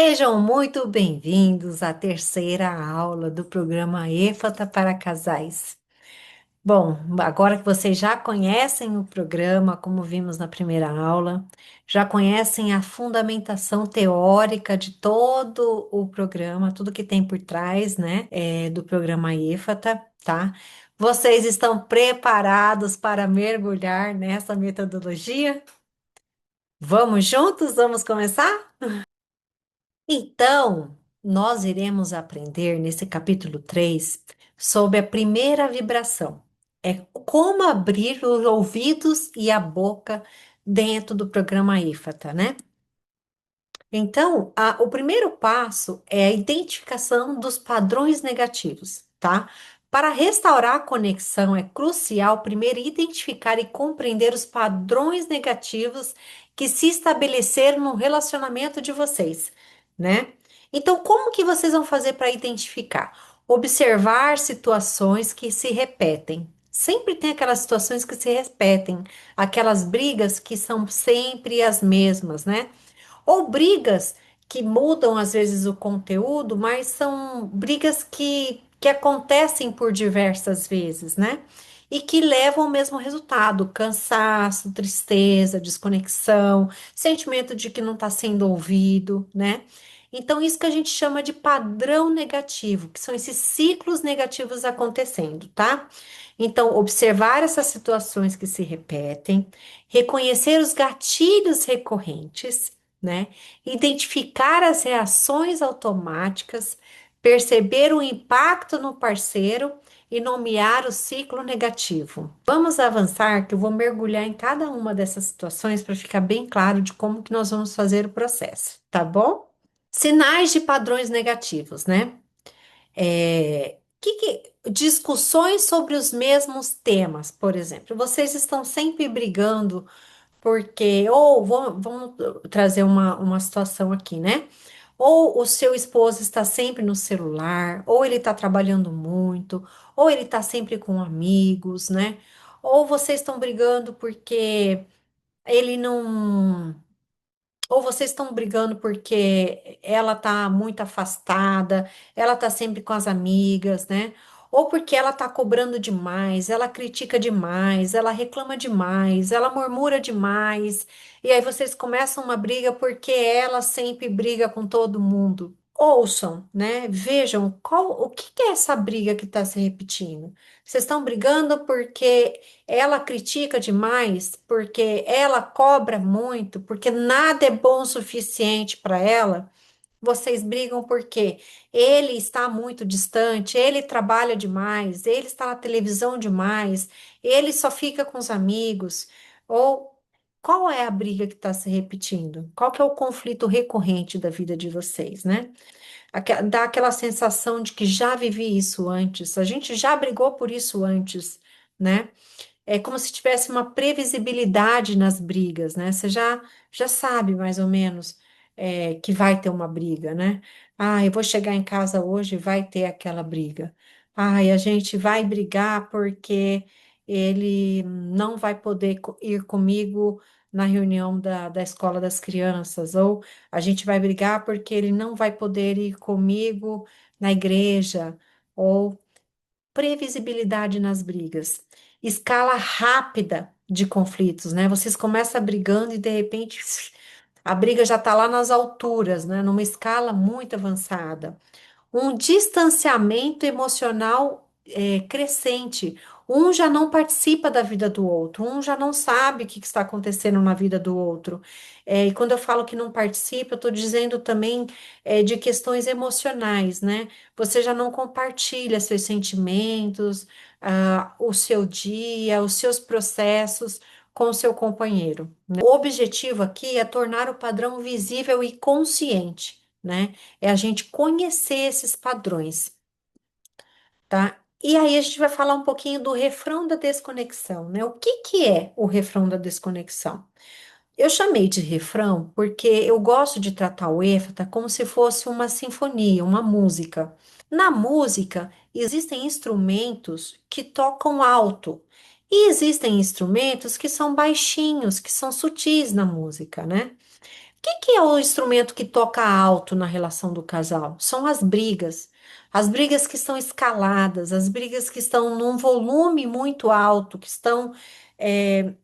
Sejam muito bem-vindos à terceira aula do programa EFATA para Casais. Bom, agora que vocês já conhecem o programa, como vimos na primeira aula, já conhecem a fundamentação teórica de todo o programa, tudo que tem por trás, né, do programa EFATA, tá? Vocês estão preparados para mergulhar nessa metodologia? Vamos juntos? Vamos começar? Então, nós iremos aprender nesse capítulo 3 sobre a primeira vibração. É como abrir os ouvidos e a boca dentro do programa IFATA, né? Então, o primeiro passo é a identificação dos padrões negativos, tá? Para restaurar a conexão, é crucial primeiro identificar e compreender os padrões negativos que se estabeleceram no relacionamento de vocês, né? Então, como que vocês vão fazer para identificar? Observar situações que se repetem. Sempre tem aquelas situações que se repetem, aquelas brigas que são sempre as mesmas, né? Ou brigas que mudam às vezes o conteúdo, mas são brigas que acontecem por diversas vezes, né? E que levam ao mesmo resultado: cansaço, tristeza, desconexão, sentimento de que não está sendo ouvido, né? Então, isso que a gente chama de padrão negativo, que são esses ciclos negativos acontecendo, tá? Então, observar essas situações que se repetem, reconhecer os gatilhos recorrentes, né? Identificar as reações automáticas, perceber o impacto no parceiro e nomear o ciclo negativo. Vamos avançar, que eu vou mergulhar em cada uma dessas situações para ficar bem claro de como que nós vamos fazer o processo, tá bom? Sinais de padrões negativos, né? Discussões sobre os mesmos temas, por exemplo. Vocês estão sempre brigando porque, ou vamos trazer uma situação aqui, né? Ou o seu esposo está sempre no celular, ou ele está trabalhando muito, ou ele está sempre com amigos, né? Ou vocês estão brigando porque ele não. Ou vocês estão brigando porque ela tá muito afastada, ela tá sempre com as amigas, né? Ou porque ela tá cobrando demais, ela critica demais, ela reclama demais, ela murmura demais. E aí vocês começam uma briga porque ela sempre briga com todo mundo. Ouçam, né? Vejam o que que é essa briga que está se repetindo. Vocês estão brigando porque ela critica demais, porque ela cobra muito, porque nada é bom o suficiente para ela. Vocês brigam porque ele está muito distante, ele trabalha demais, ele está na televisão demais, ele só fica com os amigos. Ou qual é a briga que está se repetindo? Qual que é o conflito recorrente da vida de vocês, né? Dá aquela sensação de que já vivi isso antes, a gente já brigou por isso antes, né? É como se tivesse uma previsibilidade nas brigas, né? Você já sabe mais ou menos que vai ter uma briga, né? Ah, eu vou chegar em casa hoje e vai ter aquela briga. Ah, e a gente vai brigar porque ele não vai poder ir comigo na reunião da escola das crianças, ou a gente vai brigar porque ele não vai poder ir comigo na igreja, ou previsibilidade nas brigas, escala rápida de conflitos, né? Vocês começam brigando e de repente a briga já está lá nas alturas, né? Numa escala muito avançada, um distanciamento emocional crescente. Um já não participa da vida do outro, um já não sabe o que está acontecendo na vida do outro. E quando eu falo que não participa, eu estou dizendo também de questões emocionais, né? Você já não compartilha seus sentimentos, o seu dia, os seus processos com o seu companheiro, né? O objetivo aqui é tornar o padrão visível e consciente, né? É a gente conhecer esses padrões, tá? E aí a gente vai falar um pouquinho do refrão da desconexão, né? O que que é o refrão da desconexão? Eu chamei de refrão porque eu gosto de tratar o êfata como se fosse uma sinfonia, uma música. Na música, existem instrumentos que tocam alto e existem instrumentos que são baixinhos, que são sutis na música, né? que é o instrumento que toca alto na relação do casal? São as brigas. As brigas que estão escaladas, as brigas que estão num volume muito alto, que estão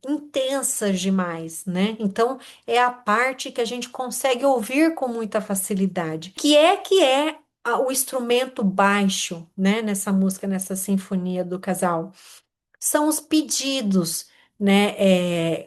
intensas demais, né? Então, é a parte que a gente consegue ouvir com muita facilidade. Que é o instrumento baixo, né? Nessa música, nessa sinfonia do casal? São os pedidos, né?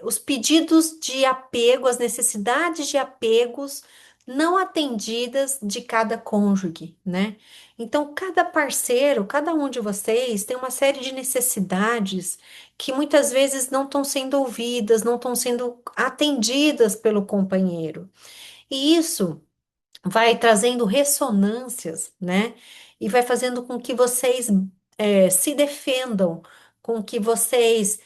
Os pedidos de apego, as necessidades de apegos não atendidas de cada cônjuge, né? Então, cada parceiro, cada um de vocês tem uma série de necessidades que muitas vezes não estão sendo ouvidas, não estão sendo atendidas pelo companheiro. E isso vai trazendo ressonâncias, né? E vai fazendo com que vocês se defendam, com que vocês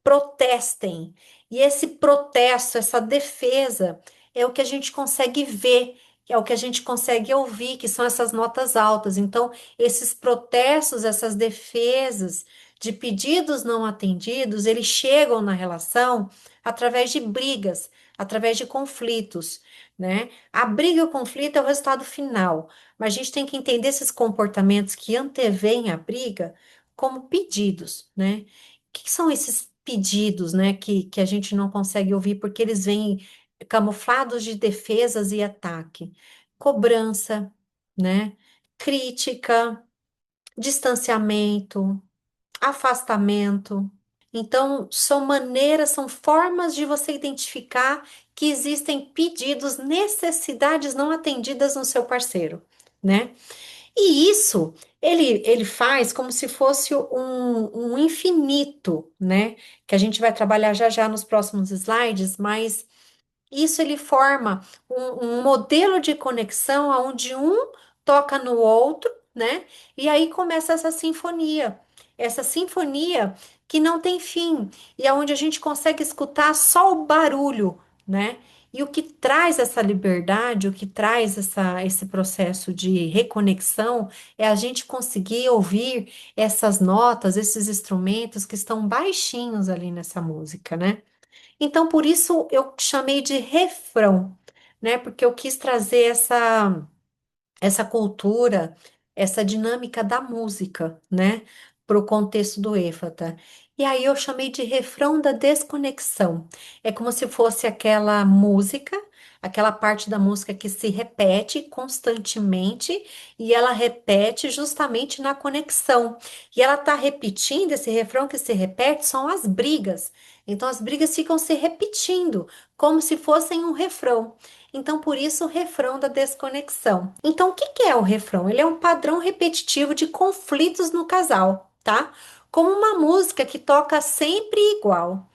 protestem. E esse protesto, essa defesa, é o que a gente consegue ver, é o que a gente consegue ouvir, que são essas notas altas. Então, esses protestos, essas defesas de pedidos não atendidos, eles chegam na relação através de brigas, através de conflitos, né? A briga e o conflito é o resultado final, mas a gente tem que entender esses comportamentos que antevêm a briga como pedidos, né? O que são esses pedidos, né, que a gente não consegue ouvir porque eles vêm camuflados de defesas e ataque? Cobrança, né? Crítica, distanciamento, afastamento. Então, são maneiras, são formas de você identificar que existem pedidos, necessidades não atendidas no seu parceiro, né? E isso ele faz como se fosse um infinito, né? Que a gente vai trabalhar já já nos próximos slides, mas isso ele forma um modelo de conexão onde um toca no outro, né? E aí começa essa sinfonia que não tem fim, e é onde a gente consegue escutar só o barulho, né? E o que traz essa liberdade, o que traz esse processo de reconexão é a gente conseguir ouvir essas notas, esses instrumentos que estão baixinhos ali nessa música, né? Então, por isso eu chamei de refrão, né? Porque eu quis trazer essa cultura, essa dinâmica da música, né, para o contexto do Éfata. E aí eu chamei de refrão da desconexão. É como se fosse aquela música, aquela parte da música que se repete constantemente e ela repete justamente na conexão. E ela está repetindo, esse refrão que se repete são as brigas. Então as brigas ficam se repetindo, como se fossem um refrão. Então, por isso, o refrão da desconexão. Então, o que que é o refrão? Ele é um padrão repetitivo de conflitos no casal, tá? Como uma música que toca sempre igual,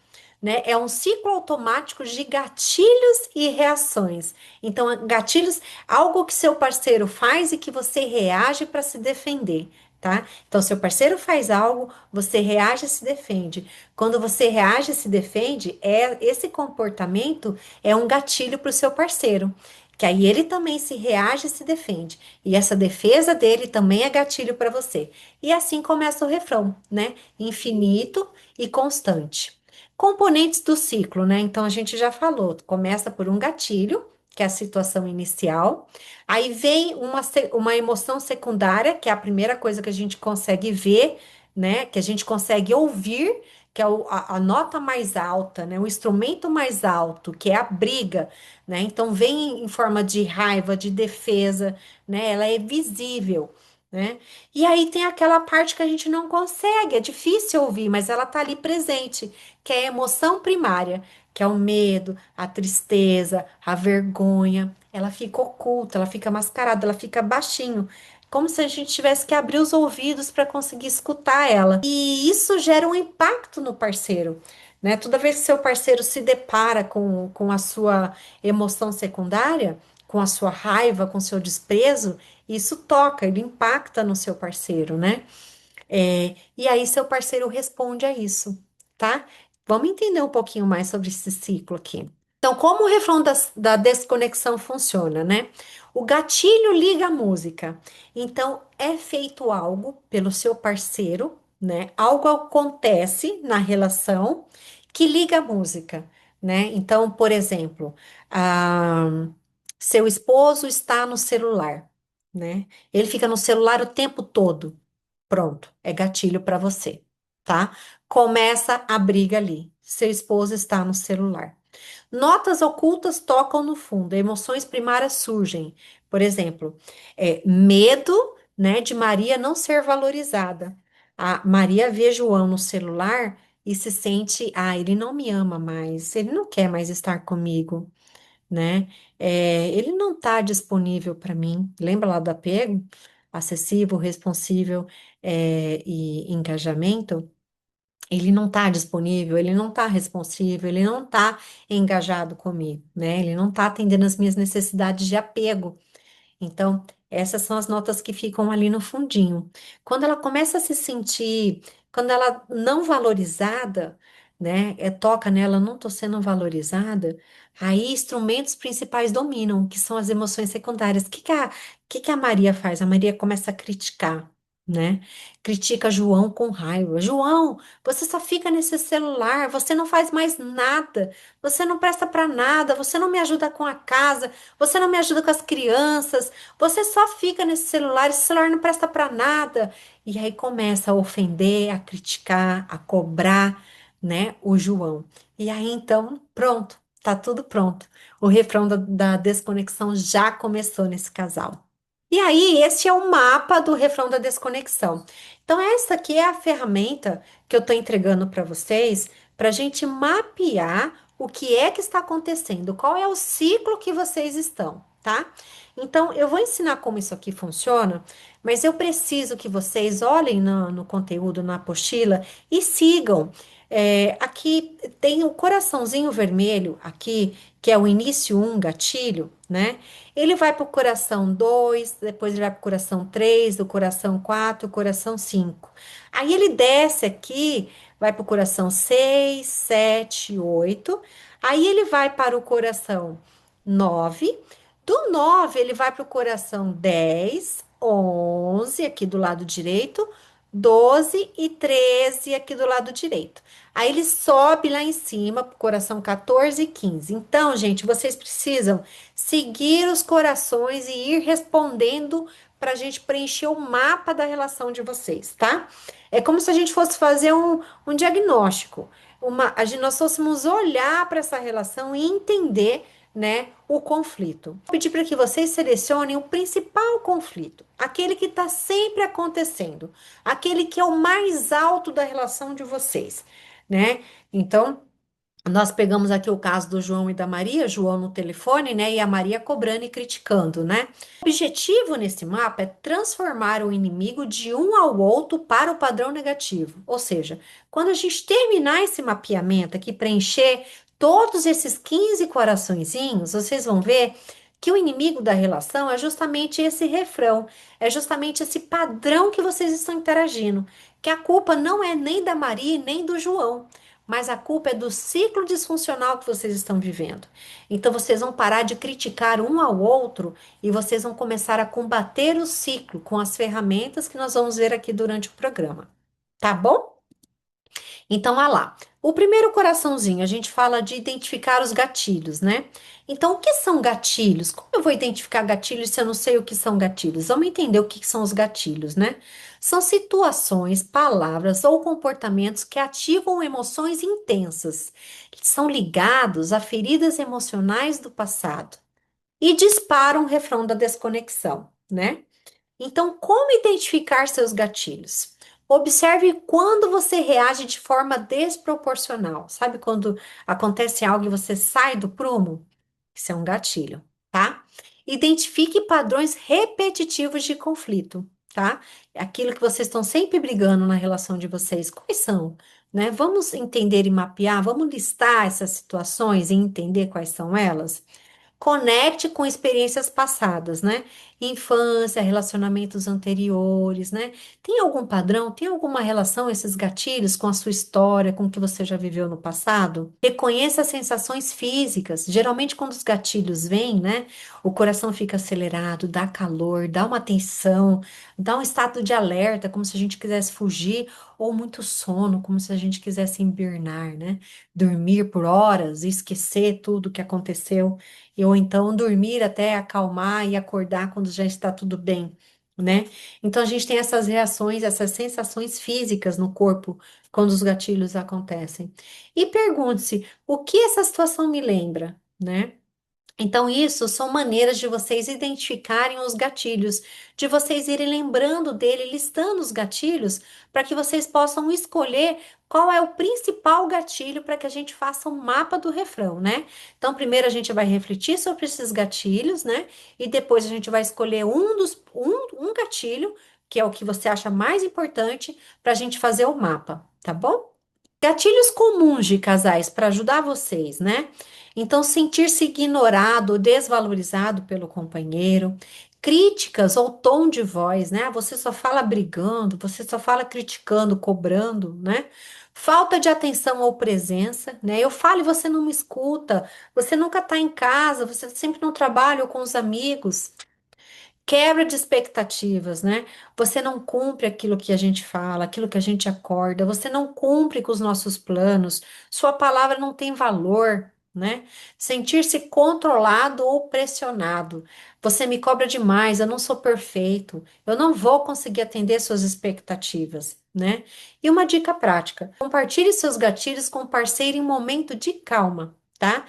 né? É um ciclo automático de gatilhos e reações. Então, gatilhos, algo que seu parceiro faz e que você reage para se defender, tá? Então, seu parceiro faz algo, você reage e se defende. Quando você reage e se defende, esse comportamento é um gatilho para o seu parceiro. Que aí ele também se reage e se defende. E essa defesa dele também é gatilho para você. E assim começa o refrão, né? Infinito e constante. Componentes do ciclo, né? Então a gente já falou, começa por um gatilho, que é a situação inicial, aí vem uma emoção secundária, que é a primeira coisa que a gente consegue ver, né? Que a gente consegue ouvir, que é a nota mais alta, né? O instrumento mais alto, que é a briga, né? Então vem em forma de raiva, de defesa, né? Ela é visível. Né? E aí tem aquela parte que a gente não consegue, é difícil ouvir, mas ela tá ali presente, que é a emoção primária, que é o medo, a tristeza, a vergonha. Ela fica oculta, ela fica mascarada, ela fica baixinho, como se a gente tivesse que abrir os ouvidos para conseguir escutar ela. E isso gera um impacto no parceiro, né? Toda vez que seu parceiro se depara com a sua emoção secundária, com a sua raiva, com o seu desprezo, isso toca, ele impacta no seu parceiro, né? E aí seu parceiro responde a isso, tá? Vamos entender um pouquinho mais sobre esse ciclo aqui. Então, como o refrão da desconexão funciona, né? O gatilho liga a música. Então, é feito algo pelo seu parceiro, né? Algo acontece na relação que liga a música, né? Então, por exemplo, ah, seu esposo está no celular, né? Ele fica no celular o tempo todo. Pronto, é gatilho para você, tá? Começa a briga ali. Seu esposo está no celular. Notas ocultas tocam no fundo, emoções primárias surgem. Por exemplo, medo, né, de Maria não ser valorizada. A Maria vê João no celular e se sente, ele não me ama mais, ele não quer mais estar comigo, né? Ele não está disponível para mim. Lembra lá do apego? Acessível, responsível, e engajamento? Ele não está disponível, ele não está responsivo, ele não está engajado comigo, né? Ele não está atendendo as minhas necessidades de apego. Então, essas são as notas que ficam ali no fundinho. Quando ela começa a se sentir, quando ela não valorizada, né, toca nela, não estou sendo valorizada, aí instrumentos principais dominam, que são as emoções secundárias. O que que a Maria faz? A Maria começa a criticar, né? Critica João com raiva. João, você só fica nesse celular, você não faz mais nada, você não presta para nada, você não me ajuda com a casa, você não me ajuda com as crianças, você só fica nesse celular, esse celular não presta para nada. E aí começa a ofender, a criticar, a cobrar, né, o João. E aí então, pronto, tá tudo pronto. O refrão da desconexão já começou nesse casal. E aí, esse é o mapa do refrão da desconexão. Então, essa aqui é a ferramenta que eu estou entregando para vocês, para a gente mapear o que é que está acontecendo, qual é o ciclo que vocês estão, tá? Então, eu vou ensinar como isso aqui funciona, mas eu preciso que vocês olhem no conteúdo, na apostila e sigam. Aqui tem o coraçãozinho vermelho, aqui, que é o início um gatilho, né? Ele vai para o coração 2, depois ele vai para o coração 3, o coração 4, o coração 5. Aí ele desce aqui, vai para o coração 6, 7, 8. Aí ele vai para o coração 9. Do 9 ele vai para o coração 10, 11 aqui do lado direito, 12 e 13 aqui do lado direito. Aí ele sobe lá em cima para o coração 14 e 15. Então, gente, vocês precisam seguir os corações e ir respondendo para a gente preencher o mapa da relação de vocês, tá? É como se a gente fosse fazer um diagnóstico. Nós fôssemos olhar para essa relação e entender, né, o conflito. Vou pedir para que vocês selecionem o principal conflito, aquele que está sempre acontecendo, aquele que é o mais alto da relação de vocês, né? Então, nós pegamos aqui o caso do João e da Maria, João no telefone, né? E a Maria cobrando e criticando, né? O objetivo nesse mapa é transformar o inimigo de um ao outro para o padrão negativo. Ou seja, quando a gente terminar esse mapeamento aqui, preencher todos esses 15 coraçõezinhos, vocês vão ver que o inimigo da relação é justamente esse refrão, é justamente esse padrão que vocês estão interagindo, que a culpa não é nem da Maria e nem do João, mas a culpa é do ciclo disfuncional que vocês estão vivendo. Então vocês vão parar de criticar um ao outro e vocês vão começar a combater o ciclo com as ferramentas que nós vamos ver aqui durante o programa. Tá bom? Então, olha lá. O primeiro coraçãozinho, a gente fala de identificar os gatilhos, né? Então, o que são gatilhos? Como eu vou identificar gatilhos se eu não sei o que são gatilhos? Vamos entender o que são os gatilhos, né? São situações, palavras ou comportamentos que ativam emoções intensas, que são ligados a feridas emocionais do passado e disparam o refrão da desconexão, né? Então, como identificar seus gatilhos? Observe quando você reage de forma desproporcional. Sabe quando acontece algo e você sai do prumo? Isso é um gatilho, tá? Identifique padrões repetitivos de conflito, tá? Aquilo que vocês estão sempre brigando na relação de vocês, quais são? Né? Vamos entender e mapear, vamos listar essas situações e entender quais são elas? Conecte com experiências passadas, né? Infância, relacionamentos anteriores, né? Tem algum padrão, tem alguma relação esses gatilhos com a sua história, com o que você já viveu no passado? Reconheça as sensações físicas. Geralmente, quando os gatilhos vêm, né? O coração fica acelerado, dá calor, dá uma tensão, dá um estado de alerta, como se a gente quisesse fugir, ou muito sono, como se a gente quisesse hibernar, né? Dormir por horas e esquecer tudo que aconteceu, ou então dormir até acalmar e acordar quando já está tudo bem, né? Então a gente tem essas reações, essas sensações físicas no corpo quando os gatilhos acontecem. E pergunte-se, o que essa situação me lembra, né? Então, isso são maneiras de vocês identificarem os gatilhos, de vocês irem lembrando dele, listando os gatilhos, para que vocês possam escolher qual é o principal gatilho para que a gente faça um mapa do refrão, né? Então, primeiro a gente vai refletir sobre esses gatilhos, né? E depois a gente vai escolher um gatilho, que é o que você acha mais importante, para a gente fazer o mapa, tá bom? Gatilhos comuns de casais para ajudar vocês, né? Então, sentir-se ignorado ou desvalorizado pelo companheiro, críticas ou tom de voz, né? Você só fala brigando, você só fala criticando, cobrando, né? Falta de atenção ou presença, né? Eu falo e você não me escuta, você nunca está em casa, você sempre no trabalho ou com os amigos. Quebra de expectativas, né? Você não cumpre aquilo que a gente fala, aquilo que a gente acorda, você não cumpre com os nossos planos, sua palavra não tem valor, né? Sentir-se controlado ou pressionado. Você me cobra demais, eu não sou perfeito, eu não vou conseguir atender suas expectativas, né? E uma dica prática: compartilhe seus gatilhos com o parceiro em um momento de calma, tá?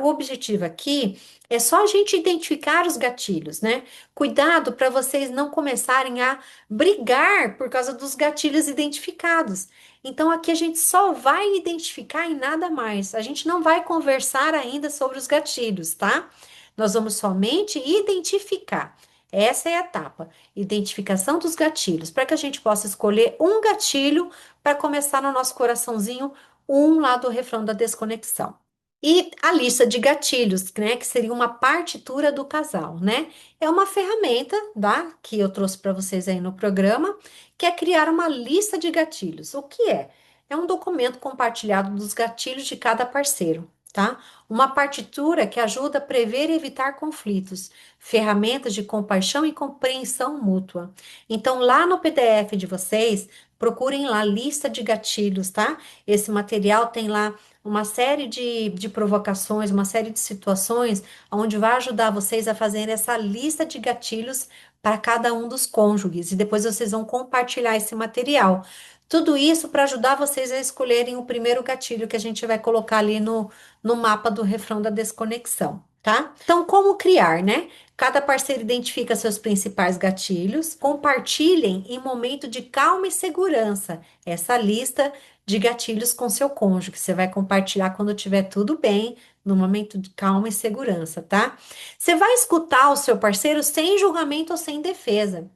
O objetivo aqui é só a gente identificar os gatilhos, né? Cuidado para vocês não começarem a brigar por causa dos gatilhos identificados. Então, aqui a gente só vai identificar e nada mais. A gente não vai conversar ainda sobre os gatilhos, tá? Nós vamos somente identificar. Essa é a etapa, identificação dos gatilhos, para que a gente possa escolher um gatilho para começar no nosso coraçãozinho, um lá do refrão da desconexão. E a lista de gatilhos, né, que seria uma partitura do casal, né? É uma ferramenta, tá? Que eu trouxe para vocês aí no programa, que é criar uma lista de gatilhos. O que é? É um documento compartilhado dos gatilhos de cada parceiro, tá? Uma partitura que ajuda a prever e evitar conflitos, ferramentas de compaixão e compreensão mútua. Então, lá no PDF de vocês, procurem lá lista de gatilhos, tá? Esse material tem lá uma série de provocações, uma série de situações onde vai ajudar vocês a fazerem essa lista de gatilhos para cada um dos cônjuges, e depois vocês vão compartilhar esse material. Tudo isso para ajudar vocês a escolherem o primeiro gatilho que a gente vai colocar ali no mapa do refrão da desconexão, tá? Então, como criar, né? Cada parceiro identifica seus principais gatilhos, compartilhem em momento de calma e segurança essa lista de gatilhos com seu cônjuge, que você vai compartilhar quando tiver tudo bem, no momento de calma e segurança, tá? Você vai escutar o seu parceiro sem julgamento ou sem defesa.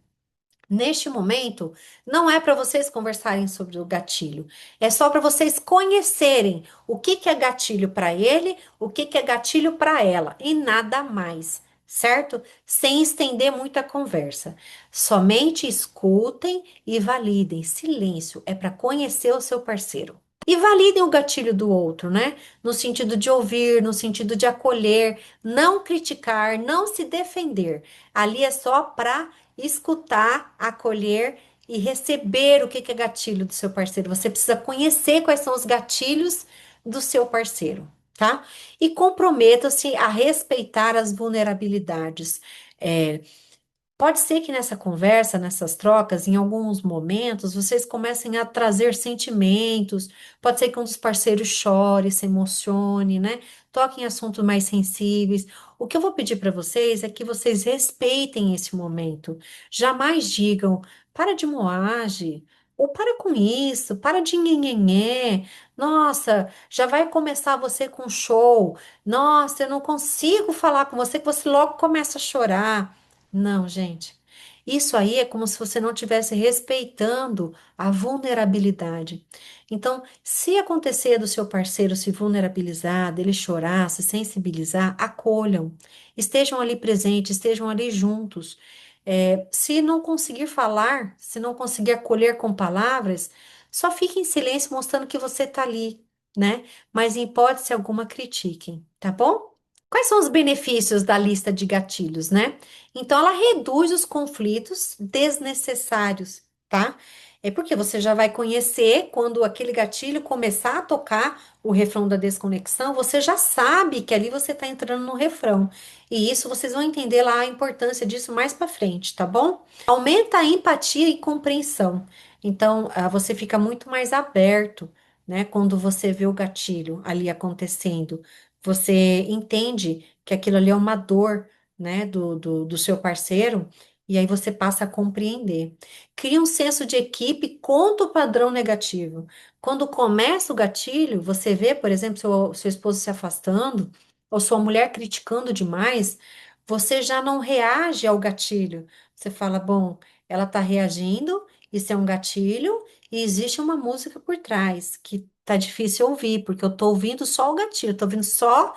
Neste momento, não é para vocês conversarem sobre o gatilho, é só para vocês conhecerem o que que é gatilho para ele, o que que é gatilho para ela e nada mais, certo? Sem estender muita conversa. Somente escutem e validem. Silêncio é para conhecer o seu parceiro. E validem o gatilho do outro, né? No sentido de ouvir, no sentido de acolher, não criticar, não se defender. Ali é só para escutar, acolher e receber o que que é gatilho do seu parceiro. Você precisa conhecer quais são os gatilhos do seu parceiro, tá? E comprometa-se a respeitar as vulnerabilidades. É, Pode ser que nessa conversa, nessas trocas, em alguns momentos, vocês comecem a trazer sentimentos. Pode ser que um dos parceiros chore, se emocione, né? Toque em assuntos mais sensíveis. O que eu vou pedir para vocês é que vocês respeitem esse momento. Jamais digam, para de moagem, ou para com isso, para de nhenhenhé. Nossa, já vai começar você com show. Nossa, eu não consigo falar com você, que você logo começa a chorar. Não, gente. Isso aí é como se você não estivesse respeitando a vulnerabilidade. Então, se acontecer do seu parceiro se vulnerabilizar, dele chorar, se sensibilizar, acolham. Estejam ali presentes, estejam ali juntos. Se não conseguir falar, se não conseguir acolher com palavras, só fique em silêncio mostrando que você está ali, né? Mas em hipótese alguma, critiquem, tá bom? Quais são os benefícios da lista de gatilhos, né? Então, ela reduz os conflitos desnecessários, tá? É porque você já vai conhecer quando aquele gatilho começar a tocar o refrão da desconexão, você já sabe que ali você está entrando no refrão. E isso vocês vão entender lá a importância disso mais para frente, tá bom? Aumenta a empatia e compreensão. Então, você fica muito mais aberto, né, quando você vê o gatilho ali acontecendo. Você entende que aquilo ali é uma dor, né, do seu parceiro, e aí você passa a compreender. Cria um senso de equipe contra o padrão negativo. Quando começa o gatilho, você vê, por exemplo, seu esposo se afastando, ou sua mulher criticando demais, você já não reage ao gatilho. Você fala, bom, ela está reagindo, isso é um gatilho, e existe uma música por trás, que tá difícil ouvir, porque eu tô ouvindo só o gatilho, tô ouvindo só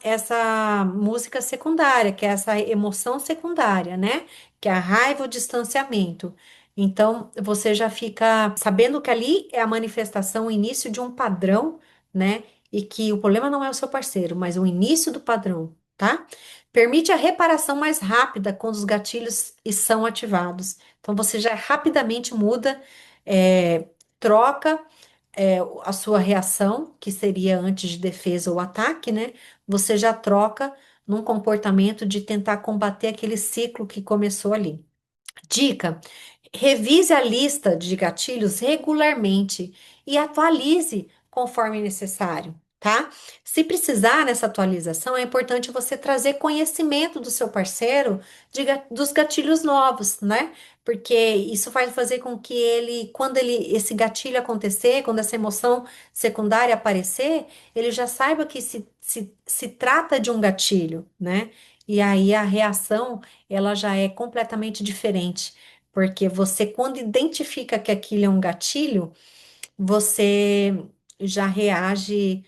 essa música secundária, que é essa emoção secundária, né? Que é a raiva, o distanciamento. Então, você já fica sabendo que ali é a manifestação, o início de um padrão, né? E que o problema não é o seu parceiro, mas o início do padrão, tá? Permite a reparação mais rápida quando os gatilhos são ativados. Então, você já rapidamente muda, troca a sua reação, que seria antes de defesa ou ataque, né? Você já troca num comportamento de tentar combater aquele ciclo que começou ali. Dica: revise a lista de gatilhos regularmente e atualize conforme necessário, tá? Se precisar nessa atualização, é importante você trazer conhecimento do seu parceiro dos gatilhos novos, né? Porque isso vai fazer com que ele, quando esse gatilho acontecer, quando essa emoção secundária aparecer, ele já saiba que se trata de um gatilho, né? E aí a reação ela já é completamente diferente, porque você, quando identifica que aquilo é um gatilho, você já reage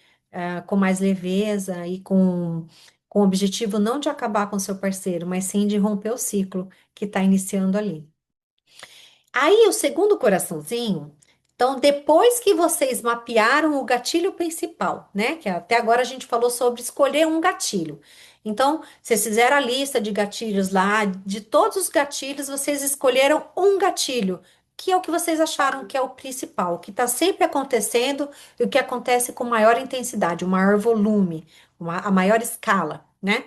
com mais leveza e com o objetivo não de acabar com seu parceiro, mas sim de romper o ciclo que está iniciando ali. Aí, o segundo coraçãozinho, então, depois que vocês mapearam o gatilho principal, né? Que até agora a gente falou sobre escolher um gatilho. Então, vocês fizeram a lista de gatilhos lá, de todos os gatilhos, vocês escolheram um gatilho, que é o que vocês acharam que é o principal, o que está sempre acontecendo e o que acontece com maior intensidade, o maior volume, a maior escala, né?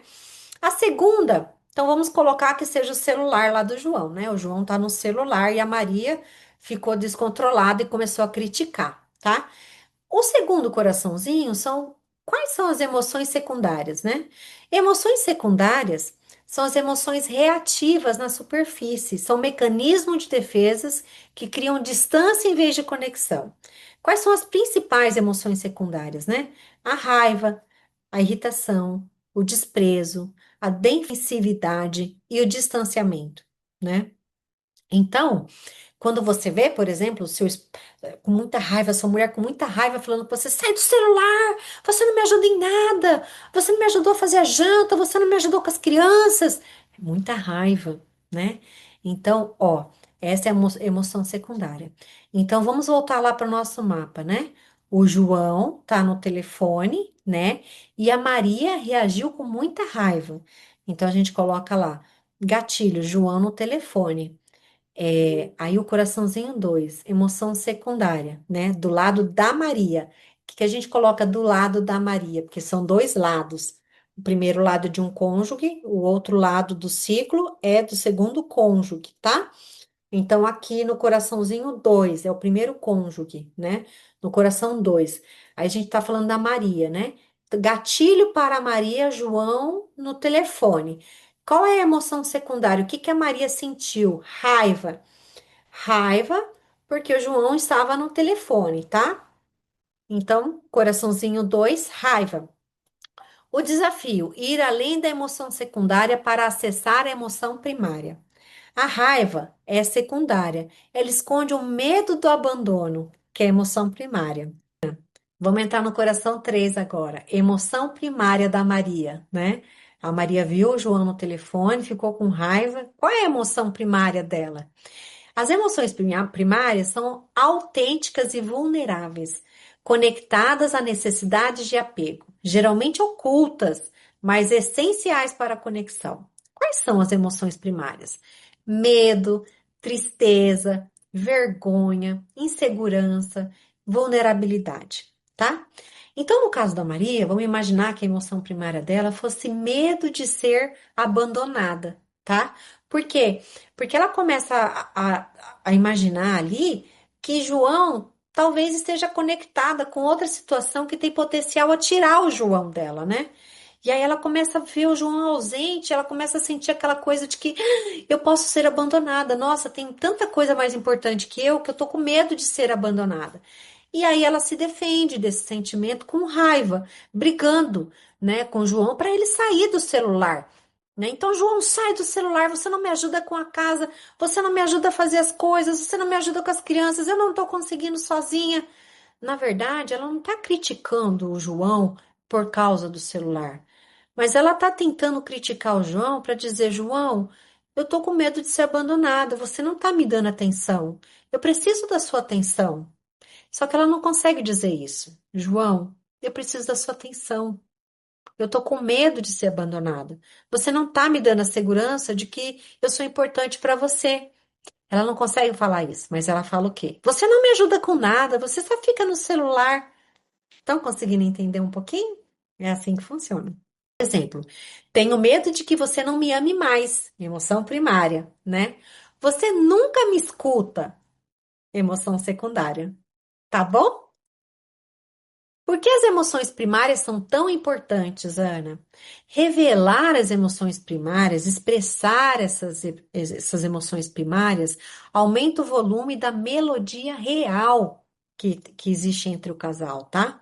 A segunda, então vamos colocar que seja o celular lá do João, né? O João tá no celular e a Maria ficou descontrolada e começou a criticar, tá? O segundo coraçãozinho são quais são as emoções secundárias, né? Emoções secundárias são as emoções reativas na superfície, são mecanismos de defesas que criam distância em vez de conexão. Quais são as principais emoções secundárias, né? A raiva, a irritação, o desprezo, a defensividade e o distanciamento, né? Então, quando você vê, por exemplo, com muita raiva, sua mulher com muita raiva falando com você, sai do celular, você não me ajuda em nada, você não me ajudou a fazer a janta, você não me ajudou com as crianças. É muita raiva, né? Então, ó, essa é a emoção secundária. Então, vamos voltar lá para o nosso mapa, né? O João tá no telefone, né? E a Maria reagiu com muita raiva. Então, a gente coloca lá, gatilho, João no telefone. Aí o coraçãozinho 2, emoção secundária, né? Do lado da Maria. O que que a gente coloca do lado da Maria? Porque são dois lados. O primeiro lado de um cônjuge, o outro lado do ciclo é do segundo cônjuge, tá? Então, aqui no coraçãozinho 2 é o primeiro cônjuge, né? No coração 2. Aí a gente tá falando da Maria, né? Gatilho para a Maria, João no telefone. Qual é a emoção secundária? O que que a Maria sentiu? Raiva. Raiva, porque o João estava no telefone, tá? Então, coraçãozinho 2, raiva. O desafio: ir além da emoção secundária para acessar a emoção primária. A raiva é secundária, ela esconde o medo do abandono, que é a emoção primária. Vamos entrar no coração 3 agora, emoção primária da Maria, né? A Maria viu o João no telefone, ficou com raiva. Qual é a emoção primária dela? As emoções primárias são autênticas e vulneráveis, conectadas a necessidades de apego, geralmente ocultas, mas essenciais para a conexão. Quais são as emoções primárias? Medo, tristeza, vergonha, insegurança, vulnerabilidade, tá? Então, no caso da Maria, vamos imaginar que a emoção primária dela fosse medo de ser abandonada, tá? Por quê? Porque ela começa a imaginar ali que João talvez esteja conectada com outra situação que tem potencial a tirar o João dela, né? E aí ela começa a ver o João ausente, ela começa a sentir aquela coisa de que eu posso ser abandonada. Nossa, tem tanta coisa mais importante que eu tô com medo de ser abandonada. E aí ela se defende desse sentimento com raiva, brigando, né, com o João para ele sair do celular. Né? Então, João, sai do celular, você não me ajuda com a casa, você não me ajuda a fazer as coisas, você não me ajuda com as crianças, eu não estou conseguindo sozinha. Na verdade, ela não está criticando o João por causa do celular. Mas ela está tentando criticar o João para dizer, João, eu tô com medo de ser abandonada, você não está me dando atenção. Eu preciso da sua atenção. Só que ela não consegue dizer isso. João, eu preciso da sua atenção. Eu tô com medo de ser abandonada. Você não está me dando a segurança de que eu sou importante para você. Ela não consegue falar isso, mas ela fala o quê? Você não me ajuda com nada, você só fica no celular. Estão conseguindo entender um pouquinho? É assim que funciona. Exemplo, tenho medo de que você não me ame mais, emoção primária, né? Você nunca me escuta, emoção secundária, tá bom? Por que as emoções primárias são tão importantes, Ana? Revelar as emoções primárias, expressar essas emoções primárias, aumenta o volume da melodia real que existe entre o casal, tá?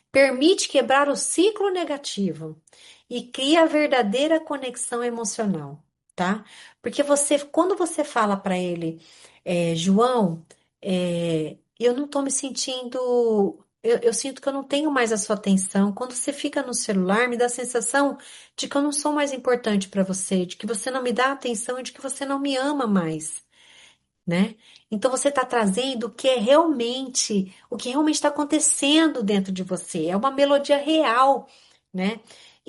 Permite quebrar o ciclo negativo e cria a verdadeira conexão emocional, tá? Porque quando você fala para ele, João, eu não tô me sentindo, eu sinto que eu não tenho mais a sua atenção. Quando você fica no celular, me dá a sensação de que eu não sou mais importante para você, de que você não me dá atenção e de que você não me ama mais, né? Então você está trazendo o que realmente está acontecendo dentro de você. É uma melodia real, né?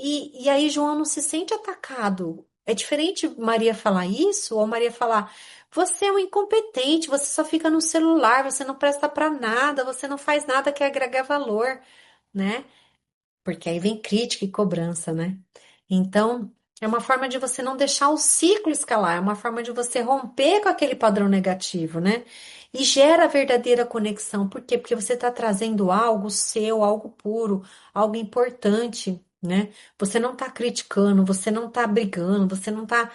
E aí João não se sente atacado. É diferente Maria falar isso ou Maria falar: você é um incompetente, você só fica no celular, você não presta para nada, você não faz nada que agregue valor, né? Porque aí vem crítica e cobrança, né? Então, é uma forma de você não deixar o ciclo escalar, é uma forma de você romper com aquele padrão negativo, né? E gera a verdadeira conexão. Por quê? Porque você está trazendo algo seu, algo puro, algo importante, né? Você não está criticando, você não está brigando, você não está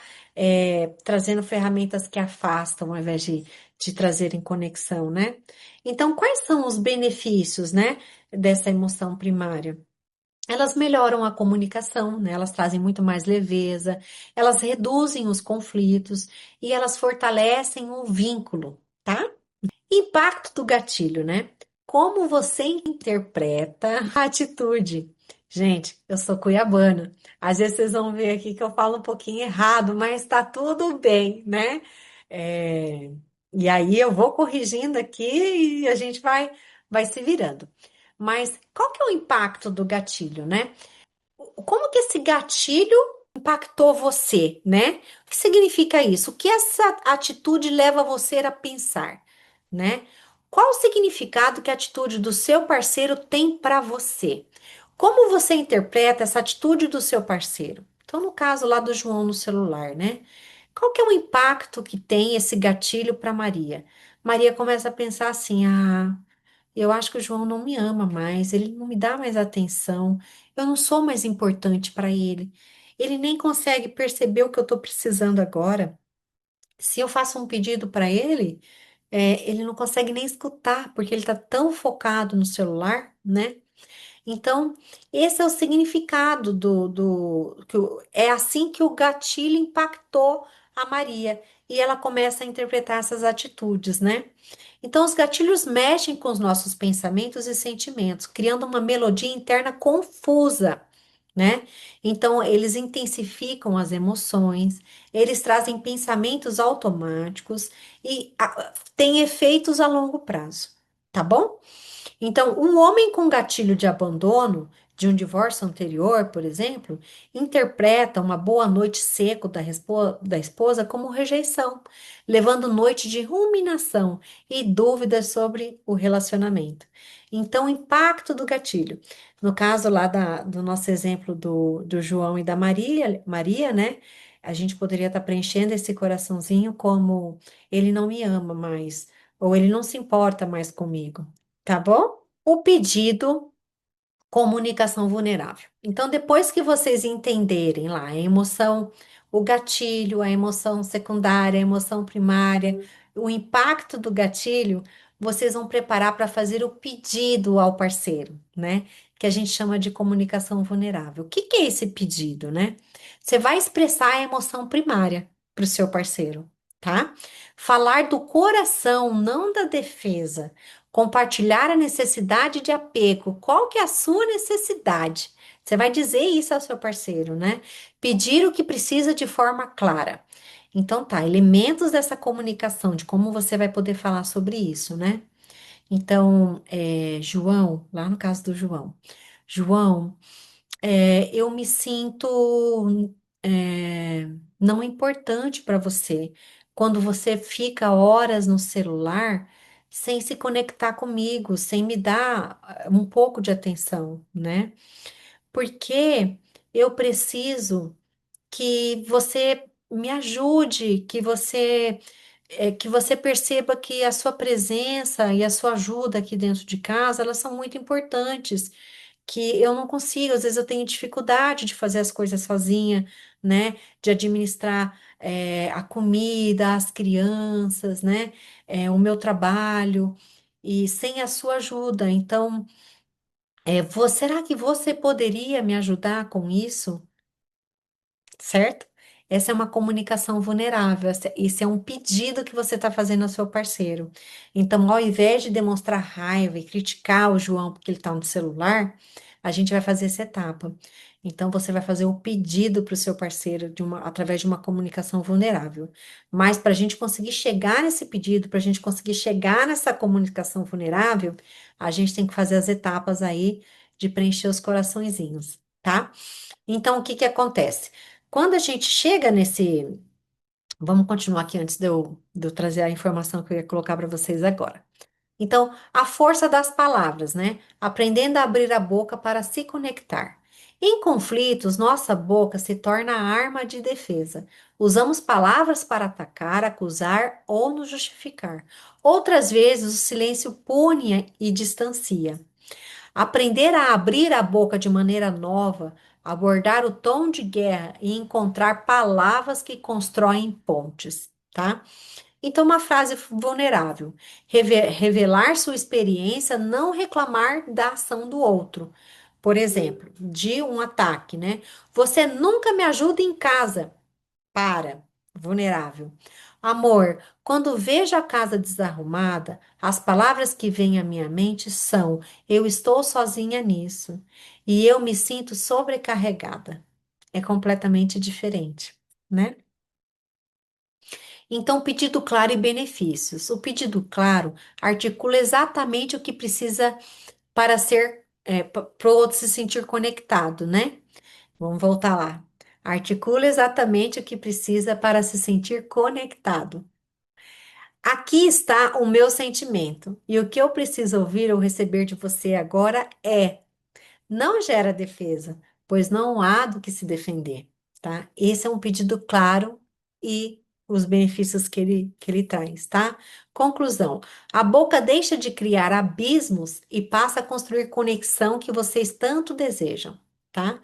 trazendo ferramentas que afastam ao invés de trazerem conexão, né? Então, quais são os benefícios, né, dessa emoção primária? Elas melhoram a comunicação, né? Elas trazem muito mais leveza, elas reduzem os conflitos e elas fortalecem o vínculo, tá? Impacto do gatilho, né? Como você interpreta a atitude? Gente, eu sou cuiabana. Às vezes vocês vão ver aqui que eu falo um pouquinho errado, mas tá tudo bem, né? É, E aí eu vou corrigindo aqui e a gente vai se virando. Mas qual que é o impacto do gatilho, né? Como que esse gatilho impactou você, né? O que significa isso? O que essa atitude leva você a pensar, né? Qual o significado que a atitude do seu parceiro tem para você? Como você interpreta essa atitude do seu parceiro? Então, no caso lá do João no celular, né? Qual que é o impacto que tem esse gatilho para Maria? Maria começa a pensar assim: ah, eu acho que o João não me ama mais, ele não me dá mais atenção, eu não sou mais importante para ele. Ele nem consegue perceber o que eu estou precisando agora. Se eu faço um pedido para ele, ele não consegue nem escutar, porque ele está tão focado no celular, né? Então, esse é o significado é assim que o gatilho impactou a Maria. E ela começa a interpretar essas atitudes, né? Então, os gatilhos mexem com os nossos pensamentos e sentimentos, criando uma melodia interna confusa, né? Então, eles intensificam as emoções, eles trazem pensamentos automáticos e têm efeitos a longo prazo, tá bom? Então, um homem com gatilho de abandono de um divórcio anterior, por exemplo, interpreta uma boa noite seco da esposa como rejeição, levando noite de ruminação e dúvidas sobre o relacionamento. Então, o impacto do gatilho. No caso lá do nosso exemplo do João e da Maria, né? A gente poderia estar preenchendo esse coraçãozinho como ele não me ama mais, ou ele não se importa mais comigo, tá bom? O pedido, comunicação vulnerável. Então, depois que vocês entenderem lá a emoção, o gatilho, a emoção secundária, a emoção primária, o impacto do gatilho, vocês vão preparar para fazer o pedido ao parceiro, né? Que a gente chama de comunicação vulnerável. O que que é esse pedido, né? Você vai expressar a emoção primária para o seu parceiro, tá? Falar do coração, não da defesa. Compartilhar a necessidade de apego. Qual que é a sua necessidade? Você vai dizer isso ao seu parceiro, né? Pedir o que precisa de forma clara. Então, tá, elementos dessa comunicação, de como você vai poder falar sobre isso, né? Então, João, lá no caso do João, João, eu me sinto é, não importante para você quando você fica horas no celular sem se conectar comigo, sem me dar um pouco de atenção, né? Porque eu preciso que você me ajude, que você perceba que a sua presença e a sua ajuda aqui dentro de casa, elas são muito importantes, que eu não consigo, às vezes eu tenho dificuldade de fazer as coisas sozinha, né? De administrar a comida, as crianças, né? O meu trabalho, e sem a sua ajuda. Então, será que você poderia me ajudar com isso? Certo? Essa é uma comunicação vulnerável, esse é um pedido que você está fazendo ao seu parceiro. Então, ao invés de demonstrar raiva e criticar o João porque ele está no celular, a gente vai fazer essa etapa. Então, você vai fazer o pedido para o seu parceiro através de uma comunicação vulnerável. Mas para a gente conseguir chegar nesse pedido, para a gente conseguir chegar nessa comunicação vulnerável, a gente tem que fazer as etapas aí de preencher os coraçõezinhos, tá? Então, o que que acontece? Quando a gente chega nesse. Vamos continuar aqui antes de eu trazer a informação que eu ia colocar para vocês agora. Então, a força das palavras, né? Aprendendo a abrir a boca para se conectar. Em conflitos, nossa boca se torna a arma de defesa. Usamos palavras para atacar, acusar ou nos justificar. Outras vezes, o silêncio pune e distancia. Aprender a abrir a boca de maneira nova, abordar o tom de guerra e encontrar palavras que constroem pontes, tá? Então, uma frase vulnerável: revelar sua experiência, não reclamar da ação do outro. Por exemplo, de um ataque, né? Você nunca me ajuda em casa. Para, vulnerável. Amor, quando vejo a casa desarrumada, as palavras que vêm à minha mente são: eu estou sozinha nisso e eu me sinto sobrecarregada. É completamente diferente, né? Então, pedido claro e benefícios. O pedido claro articula exatamente o que precisa para para o outro se sentir conectado, né? Vamos voltar lá. Articula exatamente o que precisa para se sentir conectado. Aqui está o meu sentimento, e o que eu preciso ouvir ou receber de você agora é: não gera defesa, pois não há do que se defender, tá? Esse é um pedido claro e os benefícios que ele traz, tá? Conclusão: a boca deixa de criar abismos e passa a construir conexão que vocês tanto desejam, tá?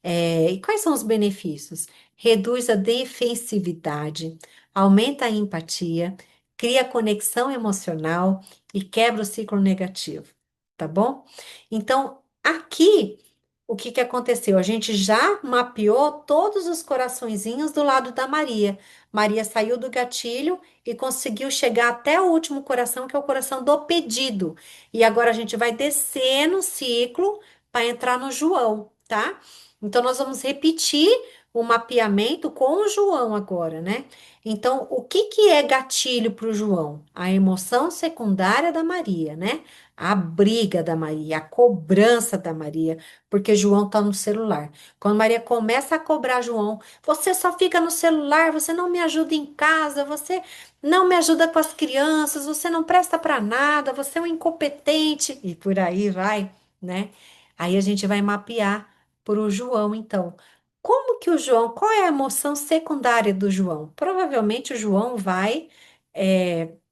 E quais são os benefícios? Reduz a defensividade, aumenta a empatia, cria conexão emocional e quebra o ciclo negativo, tá bom? Então, aqui, o que que aconteceu? A gente já mapeou todos os coraçõezinhos do lado da Maria. Maria saiu do gatilho e conseguiu chegar até o último coração, que é o coração do pedido. E agora a gente vai descer no ciclo para entrar no João, tá? Então, nós vamos repetir o mapeamento com o João agora, né? Então, o que que é gatilho para o João? A emoção secundária da Maria, né? A briga da Maria, a cobrança da Maria, porque João tá no celular. Quando Maria começa a cobrar João, você só fica no celular, você não me ajuda em casa, você não me ajuda com as crianças, você não presta para nada, você é um incompetente e por aí vai, né? Aí a gente vai mapear para o João, então. Como que o João, qual é a emoção secundária do João? Provavelmente o João vai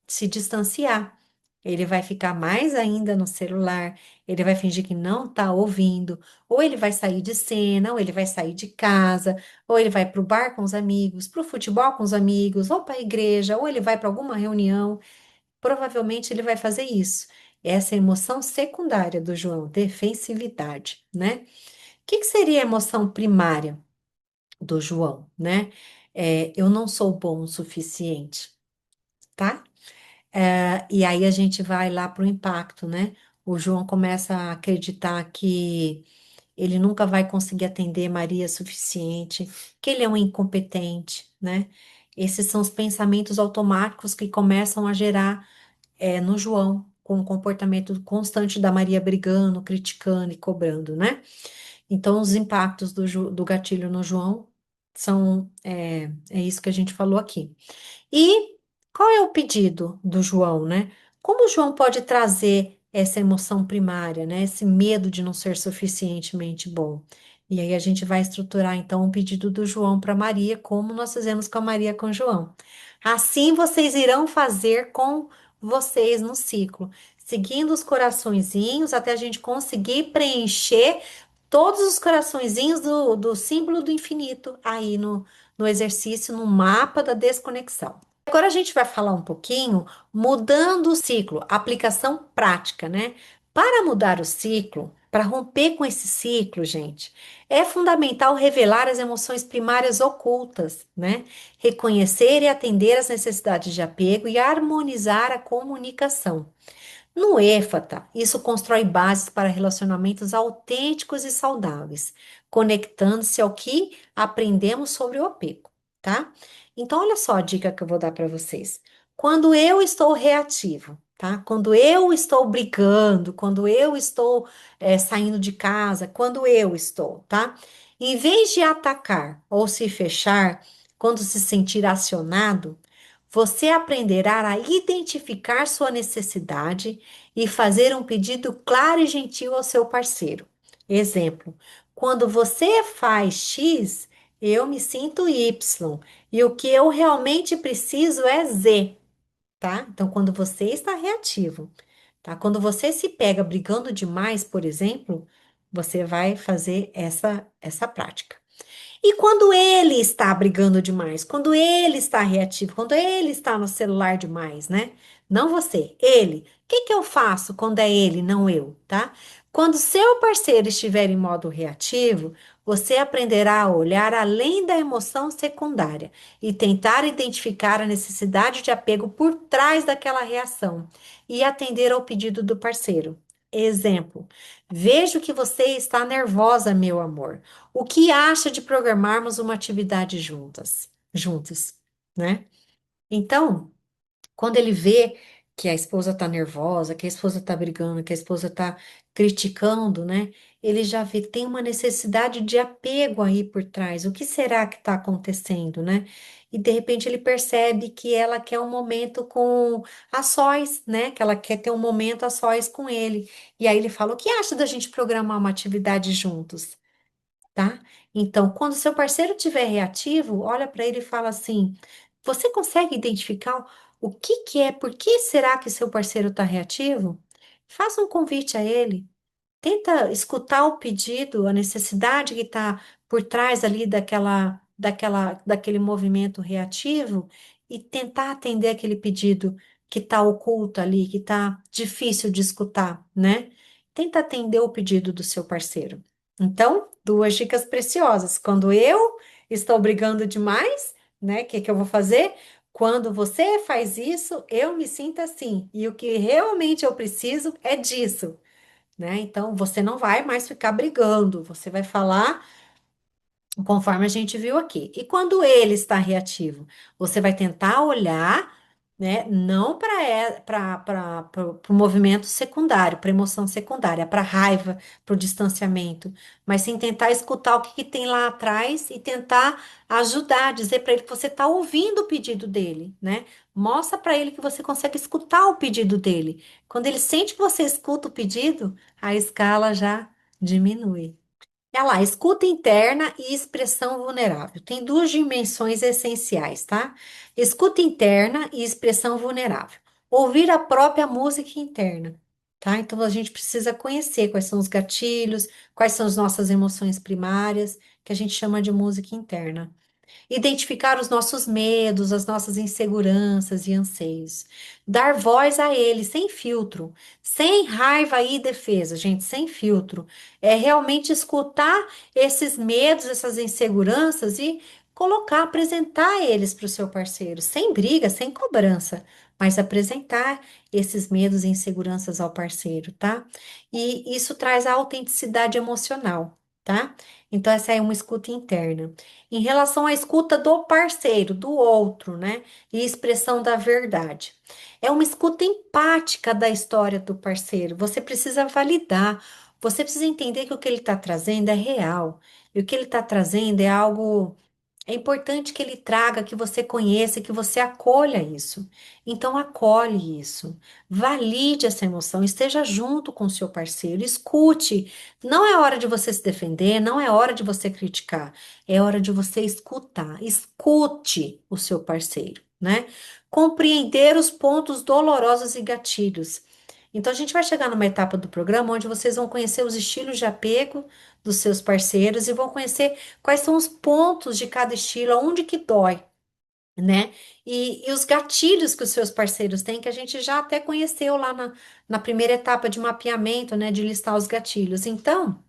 se distanciar. Ele vai ficar mais ainda no celular, ele vai fingir que não está ouvindo, ou ele vai sair de cena, ou ele vai sair de casa, ou ele vai para o bar com os amigos, para o futebol com os amigos, ou para a igreja, ou ele vai para alguma reunião. Provavelmente ele vai fazer isso. Essa é a emoção secundária do João, defensividade, né? O que que seria a emoção primária do João, né? Eu não sou bom o suficiente, tá? E aí a gente vai lá para o impacto, né? O João começa a acreditar que ele nunca vai conseguir atender Maria o suficiente, que ele é um incompetente, né? Esses são os pensamentos automáticos que começam a gerar no João, com o comportamento constante da Maria brigando, criticando e cobrando, né? Então, os impactos do gatilho no João é isso que a gente falou aqui. E qual é o pedido do João, né? Como o João pode trazer essa emoção primária, né? Esse medo de não ser suficientemente bom. E aí a gente vai estruturar então o pedido do João para Maria, como nós fizemos com a Maria com o João. Assim vocês irão fazer com vocês no ciclo, seguindo os coraçõezinhos até a gente conseguir preencher todos os coraçõezinhos do símbolo do infinito aí no exercício, no mapa da desconexão. Agora a gente vai falar um pouquinho mudando o ciclo, aplicação prática, né? Para mudar o ciclo, para romper com esse ciclo, gente, é fundamental revelar as emoções primárias ocultas, né? Reconhecer e atender as necessidades de apego e harmonizar a comunicação. No êfata, isso constrói bases para relacionamentos autênticos e saudáveis, conectando-se ao que aprendemos sobre o apego, tá? Então, olha só a dica que eu vou dar para vocês. Quando eu estou reativo, tá? Quando eu estou brigando, quando eu estou saindo de casa, quando eu estou, tá? Em vez de atacar ou se fechar, quando se sentir acionado, você aprenderá a identificar sua necessidade e fazer um pedido claro e gentil ao seu parceiro. Exemplo: quando você faz X, eu me sinto Y, e o que eu realmente preciso é Z, tá? Então, quando você está reativo, tá? Quando você se pega brigando demais, por exemplo, você vai fazer essa prática. E quando ele está brigando demais, quando ele está reativo, quando ele está no celular demais, né? Não você, ele. O que que eu faço quando é ele, não eu, tá? Quando seu parceiro estiver em modo reativo, você aprenderá a olhar além da emoção secundária e tentar identificar a necessidade de apego por trás daquela reação e atender ao pedido do parceiro. Exemplo: vejo que você está nervosa, meu amor. O que acha de programarmos uma atividade juntos, né? Então, quando ele vê que a esposa tá nervosa, que a esposa tá brigando, que a esposa tá criticando, né? Ele já vê, tem uma necessidade de apego aí por trás. O que será que está acontecendo, né? E de repente ele percebe que ela quer um momento com a sós, né? Que ela quer ter um momento a sós com ele. E aí ele fala: o que acha da gente programar uma atividade juntos? Tá? Então, quando seu parceiro estiver reativo, olha para ele e fala assim: você consegue identificar o que que é, por que será que seu parceiro está reativo? Faça um convite a ele. Tenta escutar o pedido, a necessidade que está por trás ali daquele movimento reativo e tentar atender aquele pedido que está oculto ali, que está difícil de escutar, né? Tenta atender o pedido do seu parceiro. Então, duas dicas preciosas. Quando eu estou brigando demais, né? O que que eu vou fazer? Quando você faz isso, eu me sinto assim. E o que realmente eu preciso é disso, né? Então, você não vai mais ficar brigando, você vai falar conforme a gente viu aqui. E quando ele está reativo, você vai tentar olhar, né, não para o movimento secundário, para emoção secundária, para raiva, para o distanciamento, mas sim tentar escutar o que, que tem lá atrás e tentar ajudar, dizer para ele que você está ouvindo o pedido dele, né? Mostra para ele que você consegue escutar o pedido dele. Quando ele sente que você escuta o pedido, a escala já diminui. É lá, escuta interna e expressão vulnerável. Tem duas dimensões essenciais, tá? Escuta interna e expressão vulnerável. Ouvir a própria música interna, tá? Então a gente precisa conhecer quais são os gatilhos, quais são as nossas emoções primárias, que a gente chama de música interna. Identificar os nossos medos, as nossas inseguranças e anseios. Dar voz a eles, sem filtro, sem raiva e defesa, gente, sem filtro. É realmente escutar esses medos, essas inseguranças e colocar, apresentar eles para o seu parceiro, sem briga, sem cobrança, mas apresentar esses medos e inseguranças ao parceiro, tá? E isso traz a autenticidade emocional, tá? Então, essa é uma escuta interna. Em relação à escuta do parceiro, do outro, né? E expressão da verdade. É uma escuta empática da história do parceiro. Você precisa validar, você precisa entender que o que ele está trazendo é real. E o que ele está trazendo é algo. É importante que ele traga, que você conheça, que você acolha isso. Então, acolhe isso. Valide essa emoção, esteja junto com o seu parceiro, escute. Não é hora de você se defender, não é hora de você criticar, é hora de você escutar. Escute o seu parceiro, né? Compreender os pontos dolorosos e gatilhos. Então, a gente vai chegar numa etapa do programa onde vocês vão conhecer os estilos de apego dos seus parceiros e vão conhecer quais são os pontos de cada estilo, onde que dói, né? E os gatilhos que os seus parceiros têm, que a gente já até conheceu lá na primeira etapa de mapeamento, né? De listar os gatilhos. Então,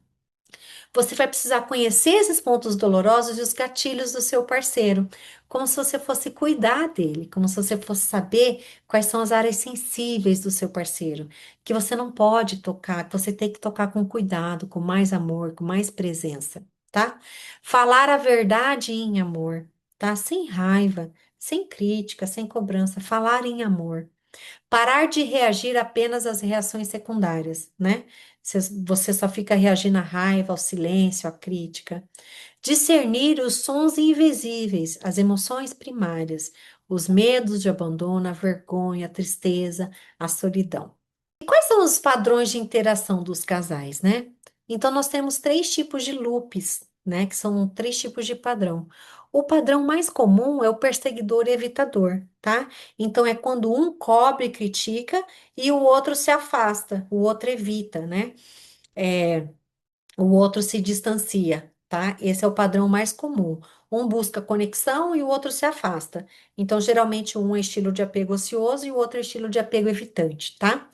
você vai precisar conhecer esses pontos dolorosos e os gatilhos do seu parceiro, como se você fosse cuidar dele, como se você fosse saber quais são as áreas sensíveis do seu parceiro, que você não pode tocar, que você tem que tocar com cuidado, com mais amor, com mais presença, tá? Falar a verdade em amor, tá? Sem raiva, sem crítica, sem cobrança, falar em amor. Parar de reagir apenas às reações secundárias, né? Você só fica reagindo à raiva, ao silêncio, à crítica. Discernir os sons invisíveis, as emoções primárias, os medos de abandono, a vergonha, a tristeza, a solidão. Quais são os padrões de interação dos casais, né? Então, nós temos três tipos de loops, né? Que são três tipos de padrão. O padrão mais comum é o perseguidor e evitador, tá? Então, é quando um cobre e critica e o outro se afasta, o outro evita, né? O outro se distancia, tá? Esse é o padrão mais comum. Um busca conexão e o outro se afasta. Então, geralmente, um é estilo de apego ocioso e o outro é estilo de apego evitante, tá?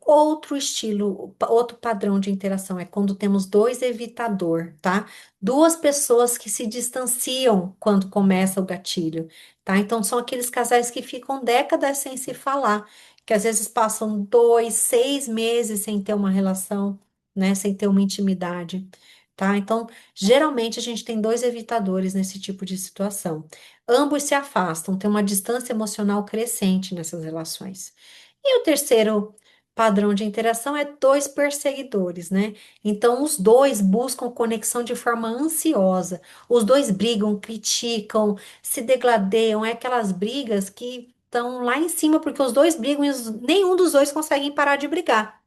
Outro estilo, outro padrão de interação é quando temos dois evitador, tá? Duas pessoas que se distanciam quando começa o gatilho, tá? Então são aqueles casais que ficam décadas sem se falar, que às vezes passam 2, 6 meses sem ter uma relação, né? Sem ter uma intimidade, tá? Então, geralmente a gente tem dois evitadores nesse tipo de situação. Ambos se afastam, tem uma distância emocional crescente nessas relações. E o terceiro padrão de interação é dois perseguidores, né? Então, os dois buscam conexão de forma ansiosa. Os dois brigam, criticam, se degladeiam. É aquelas brigas que estão lá em cima, porque os dois brigam e nenhum dos dois conseguem parar de brigar.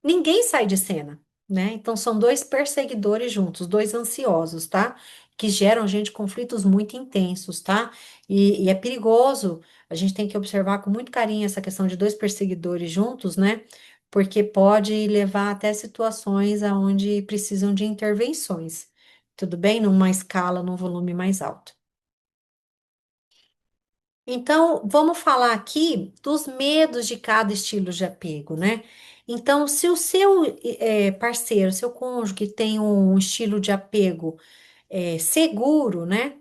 Ninguém sai de cena, né? Então, são dois perseguidores juntos, dois ansiosos, tá? Que geram, gente, conflitos muito intensos, tá? E é perigoso. A gente tem que observar com muito carinho essa questão de dois perseguidores juntos, né? Porque pode levar até situações onde precisam de intervenções. Tudo bem? Numa escala, num volume mais alto. Então, vamos falar aqui dos medos de cada estilo de apego, né? Então, se o seu parceiro, seu cônjuge tem um estilo de apego seguro, né?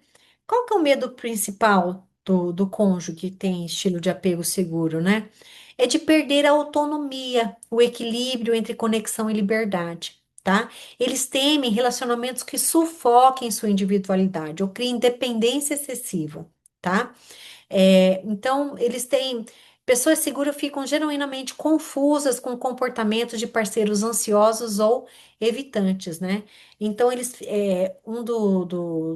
Qual que é o medo principal do cônjuge que tem estilo de apego seguro, né? É de perder a autonomia, o equilíbrio entre conexão e liberdade. tá? Eles temem relacionamentos que sufoquem sua individualidade ou criem dependência excessiva, tá? Então, eles têm. Pessoas seguras ficam genuinamente confusas com comportamentos de parceiros ansiosos ou evitantes, né? Então,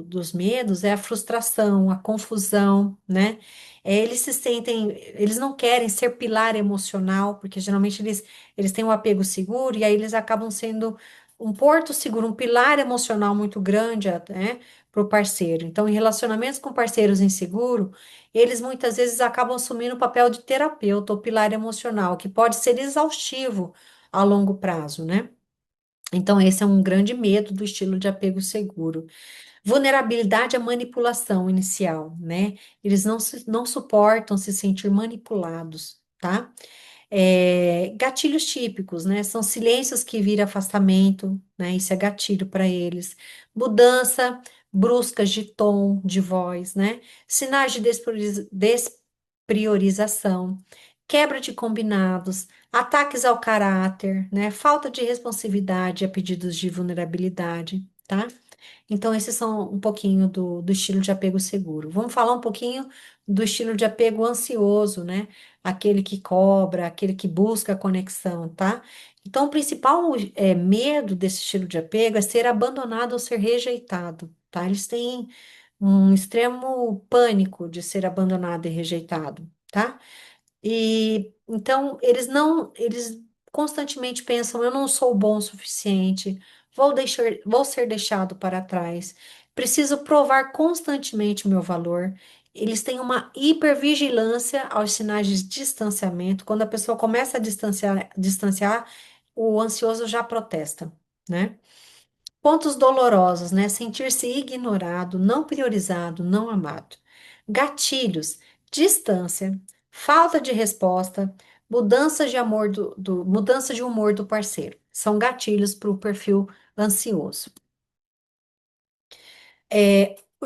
dos medos é a frustração, a confusão, né? Eles se sentem, eles não querem ser pilar emocional, porque geralmente eles têm um apego seguro e aí eles acabam sendo um porto seguro, um pilar emocional muito grande, né, para o parceiro. Então, em relacionamentos com parceiros inseguros, eles muitas vezes acabam assumindo o papel de terapeuta ou pilar emocional, que pode ser exaustivo a longo prazo, né? Então, esse é um grande medo do estilo de apego seguro. Vulnerabilidade à manipulação inicial, né? Eles não suportam se sentir manipulados, tá? Gatilhos típicos, né? São silêncios que viram afastamento, né? Isso é gatilho para eles. Mudança bruscas de tom, de voz, né? Sinais de despriorização, quebra de combinados, ataques ao caráter, né? Falta de responsividade a pedidos de vulnerabilidade, tá? Então, esses são um pouquinho do estilo de apego seguro. Vamos falar um pouquinho do estilo de apego ansioso, né? Aquele que cobra, aquele que busca a conexão, tá? Então, o principal medo desse estilo de apego é ser abandonado ou ser rejeitado, tá? Eles têm um extremo pânico de ser abandonado e rejeitado, tá? E então eles constantemente pensam, eu não sou bom o suficiente, vou ser deixado para trás, preciso provar constantemente o meu valor. Eles têm uma hipervigilância aos sinais de distanciamento. Quando a pessoa começa a distanciar, o ansioso já protesta, né? Pontos dolorosos, né? Sentir-se ignorado, não priorizado, não amado. Gatilhos, distância, falta de resposta, mudança de humor do parceiro. São gatilhos para o perfil ansioso.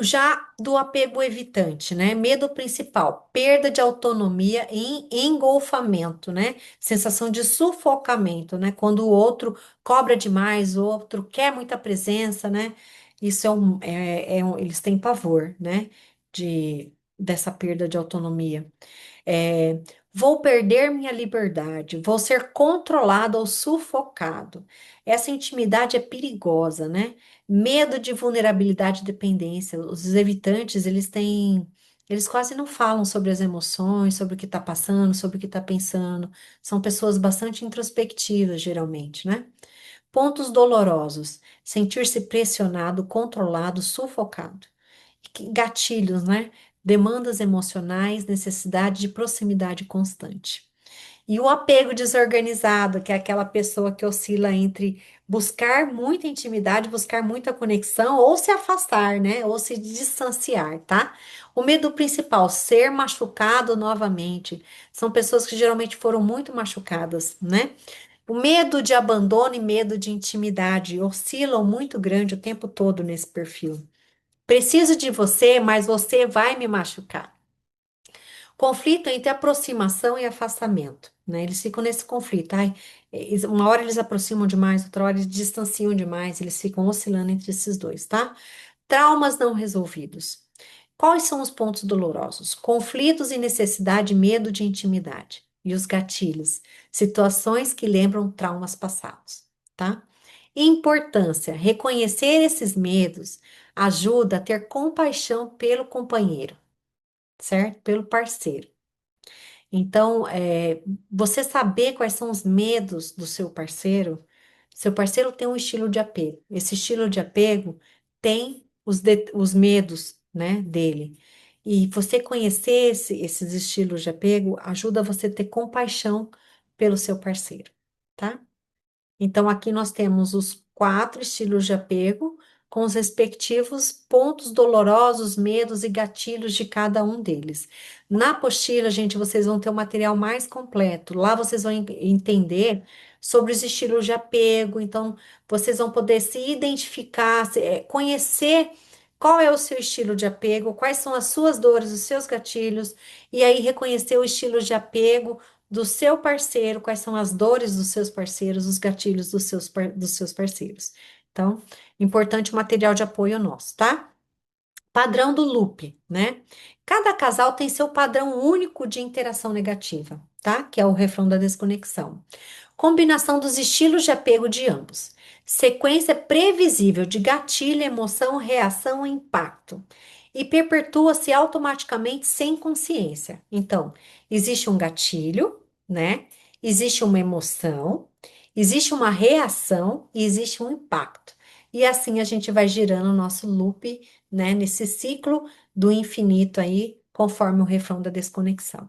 Já do apego evitante, né? Medo principal, perda de autonomia e engolfamento, né? Sensação de sufocamento, né? Quando o outro cobra demais, o outro quer muita presença, né? Isso eles têm pavor, né? Dessa perda de autonomia. É, vou perder minha liberdade, vou ser controlado ou sufocado. Essa intimidade é perigosa, né? Medo de vulnerabilidade e dependência. Os evitantes, eles quase não falam sobre as emoções, sobre o que está passando, sobre o que está pensando. São pessoas bastante introspectivas, geralmente, né? Pontos dolorosos: sentir-se pressionado, controlado, sufocado. Gatilhos, né? Demandas emocionais, necessidade de proximidade constante. E o apego desorganizado, que é aquela pessoa que oscila entre buscar muita intimidade, buscar muita conexão, ou se afastar, né? Ou se distanciar, tá? O medo principal, ser machucado novamente. São pessoas que geralmente foram muito machucadas, né? O medo de abandono e medo de intimidade oscilam muito grande o tempo todo nesse perfil. Preciso de você, mas você vai me machucar. Conflito entre aproximação e afastamento, né? Eles ficam nesse conflito. Ai, uma hora eles aproximam demais, outra hora eles distanciam demais, eles ficam oscilando entre esses dois, tá? Traumas não resolvidos. Quais são os pontos dolorosos? Conflitos e necessidade, medo de intimidade. E os gatilhos, situações que lembram traumas passados, tá? Importância: reconhecer esses medos ajuda a ter compaixão pelo companheiro, certo? Pelo parceiro. Então, você saber quais são os medos do seu parceiro tem um estilo de apego. Esse estilo de apego tem os medos, né, dele. E você conhecer esses estilos de apego ajuda você a ter compaixão pelo seu parceiro, tá? Então, aqui nós temos os 4 estilos de apego, com os respectivos pontos dolorosos, medos e gatilhos de cada um deles. Na apostila, gente, vocês vão ter o material mais completo. Lá vocês vão entender sobre os estilos de apego. Então, vocês vão poder se identificar, conhecer qual é o seu estilo de apego, quais são as suas dores, os seus gatilhos, e aí reconhecer o estilo de apego do seu parceiro, quais são as dores dos seus parceiros, os gatilhos dos seus parceiros. Então, importante o material de apoio nosso, tá? Padrão do loop, né? Cada casal tem seu padrão único de interação negativa, tá? Que é o refrão da desconexão. Combinação dos estilos de apego de ambos. Sequência previsível de gatilho, emoção, reação e impacto. E perpetua-se automaticamente sem consciência. Então, existe um gatilho, né? Existe uma emoção, existe uma reação e existe um impacto. E assim a gente vai girando o nosso loop, né? Nesse ciclo do infinito aí, conforme o refrão da desconexão.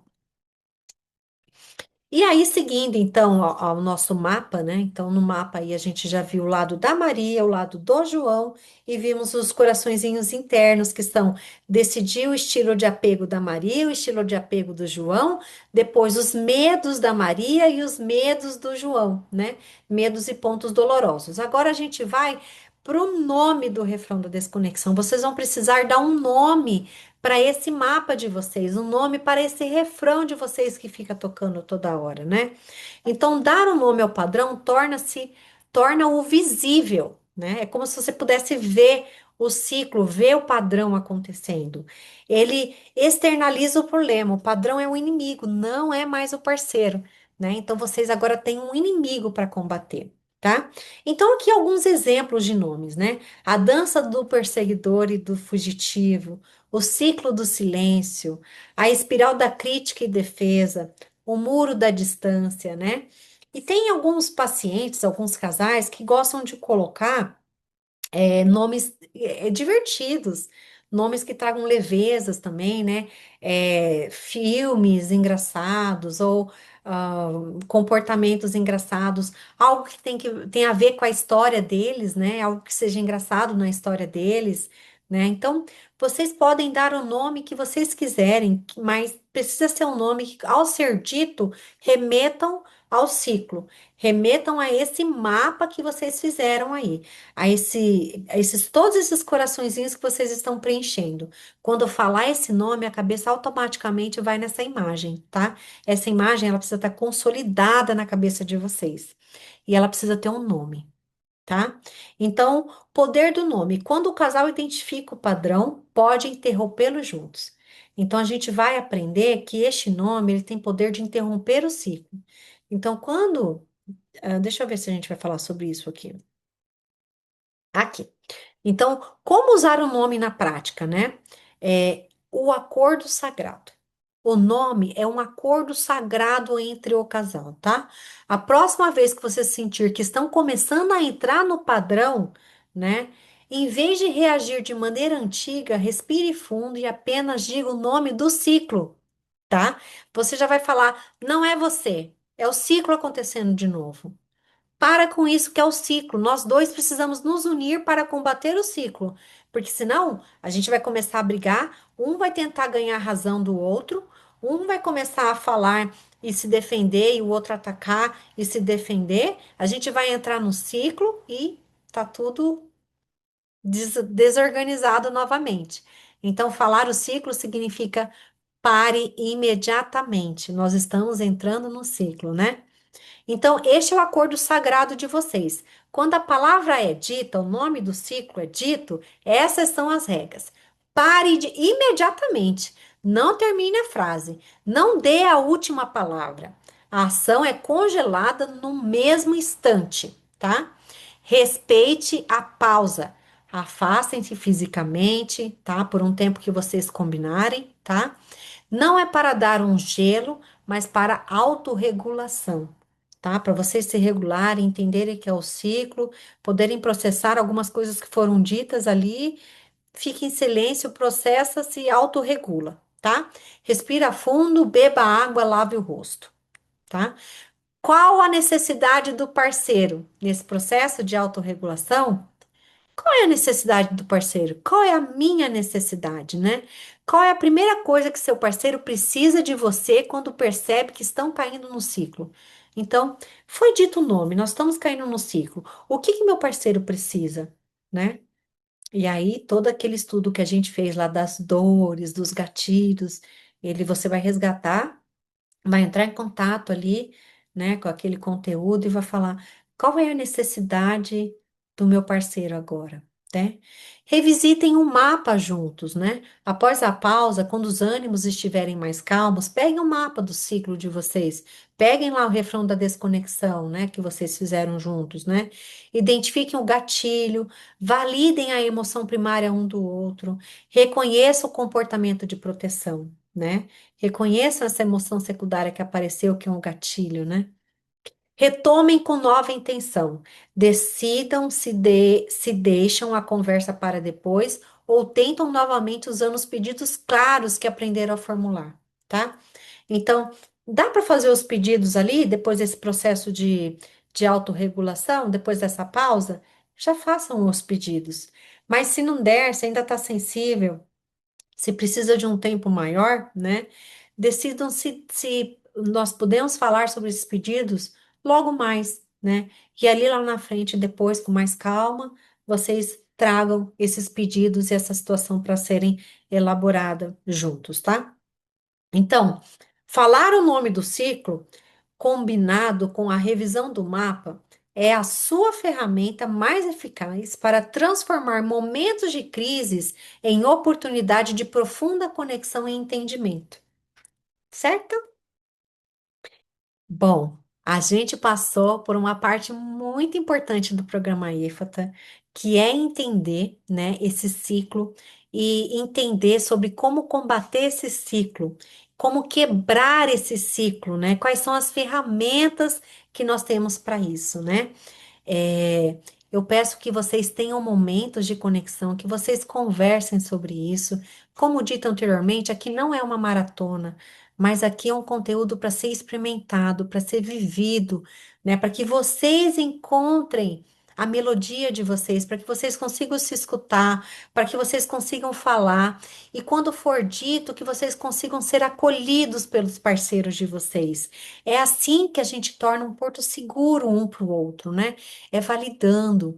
E aí, seguindo então ao nosso mapa, né? Então, no mapa aí a gente já viu o lado da Maria, o lado do João, e vimos os coraçõezinhos internos, que são decidir o estilo de apego da Maria, o estilo de apego do João, depois os medos da Maria e os medos do João, né? Medos e pontos dolorosos. Agora a gente vai para o nome do refrão da desconexão. Vocês vão precisar dar um nome para esse mapa de vocês, um nome para esse refrão de vocês que fica tocando toda hora, né? Então, dar um nome ao padrão torna-o visível, né? É como se você pudesse ver o ciclo, ver o padrão acontecendo. Ele externaliza o problema. O padrão é o inimigo, não é mais o parceiro, né? Então, vocês agora têm um inimigo para combater. Tá? Então, aqui alguns exemplos de nomes, né? A dança do perseguidor e do fugitivo, o ciclo do silêncio, a espiral da crítica e defesa, o muro da distância, né? E tem alguns pacientes, alguns casais que gostam de colocar nomes divertidos, nomes que tragam levezas também, né? Filmes engraçados ou comportamentos engraçados, algo que tem a ver com a história deles, né? Algo que seja engraçado na história deles, né? Então, vocês podem dar o nome que vocês quiserem, mas precisa ser um nome que, ao ser dito, remetam ao ciclo, remetam a esse mapa que vocês fizeram aí todos esses coraçõezinhos que vocês estão preenchendo. Quando eu falar esse nome, a cabeça automaticamente vai nessa imagem, tá? Essa imagem, ela precisa estar consolidada na cabeça de vocês. E ela precisa ter um nome, tá? Então, poder do nome. Quando o casal identifica o padrão, pode interrompê-lo juntos. Então, a gente vai aprender que este nome, ele tem poder de interromper o ciclo. Então, deixa eu ver se a gente vai falar sobre isso aqui. Aqui. Então, como usar o nome na prática, né? O acordo sagrado. O nome é um acordo sagrado entre o casal, tá? A próxima vez que você sentir que estão começando a entrar no padrão, né? Em vez de reagir de maneira antiga, respire fundo e apenas diga o nome do ciclo, tá? Você já vai falar, não é você, é o ciclo acontecendo de novo. Para com isso que é o ciclo. Nós dois precisamos nos unir para combater o ciclo, porque senão a gente vai começar a brigar, um vai tentar ganhar a razão do outro, um vai começar a falar e se defender e o outro atacar e se defender. A gente vai entrar no ciclo e tá tudo desorganizado novamente. Então, falar o ciclo significa pare imediatamente. Nós estamos entrando no ciclo, né? Então, este é o acordo sagrado de vocês. Quando a palavra é dita, o nome do ciclo é dito, essas são as regras. Imediatamente. Não termine a frase. Não dê a última palavra. A ação é congelada no mesmo instante, tá? Respeite a pausa. Afastem-se fisicamente, tá? Por um tempo que vocês combinarem, tá? Não é para dar um gelo, mas para autorregulação, tá? Para vocês se regularem, entenderem que é o ciclo, poderem processar algumas coisas que foram ditas ali, fique em silêncio, processa, se autorregula, tá? Respira fundo, beba água, lave o rosto, tá? Qual a necessidade do parceiro nesse processo de autorregulação? Qual é a necessidade do parceiro? Qual é a minha necessidade, né? Qual é a primeira coisa que seu parceiro precisa de você quando percebe que estão caindo no ciclo? Então, foi dito o nome, nós estamos caindo no ciclo. O que que meu parceiro precisa, né? E aí, todo aquele estudo que a gente fez lá das dores, dos gatilhos, você vai resgatar vai entrar em contato ali, né, com aquele conteúdo e vai falar qual é a necessidade do meu parceiro agora, né? Revisitem o mapa juntos, né? Após a pausa, quando os ânimos estiverem mais calmos, peguem o mapa do ciclo de vocês, peguem lá o refrão da desconexão, né, que vocês fizeram juntos, né? Identifiquem o gatilho, validem a emoção primária um do outro, reconheçam o comportamento de proteção, né? Reconheçam essa emoção secundária que apareceu, que é um gatilho, né? Retomem com nova intenção. Decidam se deixam a conversa para depois ou tentam novamente usando os pedidos claros que aprenderam a formular, tá? Então, dá para fazer os pedidos ali, depois desse processo de autorregulação, depois dessa pausa, já façam os pedidos. Mas se não der, se ainda está sensível, se precisa de um tempo maior, né? Decidam se nós podemos falar sobre esses pedidos logo mais, né? E ali lá na frente, depois, com mais calma, vocês tragam esses pedidos e essa situação para serem elaborada juntos, tá? Então, falar o nome do ciclo, combinado com a revisão do mapa, é a sua ferramenta mais eficaz para transformar momentos de crises em oportunidade de profunda conexão e entendimento, certo? Bom, a gente passou por uma parte muito importante do programa IFATA, que é entender, né, esse ciclo e entender sobre como combater esse ciclo, como quebrar esse ciclo, né? Quais são as ferramentas que nós temos para isso, né? É, eu peço que vocês tenham momentos de conexão, que vocês conversem sobre isso. Como dito anteriormente, aqui não é uma maratona, mas aqui é um conteúdo para ser experimentado, para ser vivido, né? Para que vocês encontrem a melodia de vocês, para que vocês consigam se escutar, para que vocês consigam falar, e quando for dito, que vocês consigam ser acolhidos pelos parceiros de vocês. É assim que a gente torna um porto seguro um para o outro, né? É validando,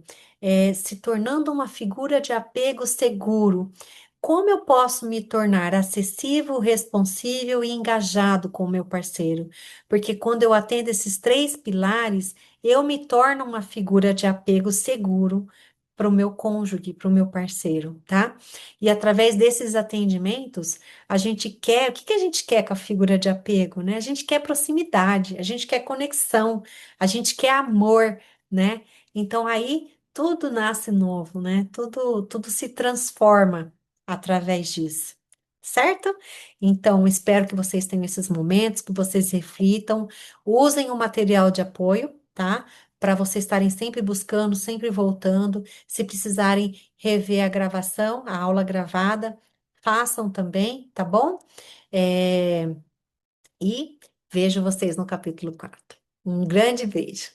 se tornando uma figura de apego seguro. Como eu posso me tornar acessível, responsível e engajado com o meu parceiro? Porque quando eu atendo esses três pilares, eu me torno uma figura de apego seguro para o meu cônjuge, para o meu parceiro, tá? E através desses atendimentos, a gente quer, o que que a gente quer com a figura de apego, né? A gente quer proximidade, a gente quer conexão, a gente quer amor, né? Então aí tudo nasce novo, né? Tudo se transforma através disso, certo? Então, espero que vocês tenham esses momentos, que vocês reflitam, usem o material de apoio, tá? Para vocês estarem sempre buscando, sempre voltando. Se precisarem rever a gravação, a aula gravada, façam também, tá bom? É, E vejo vocês no capítulo 4. Um grande beijo.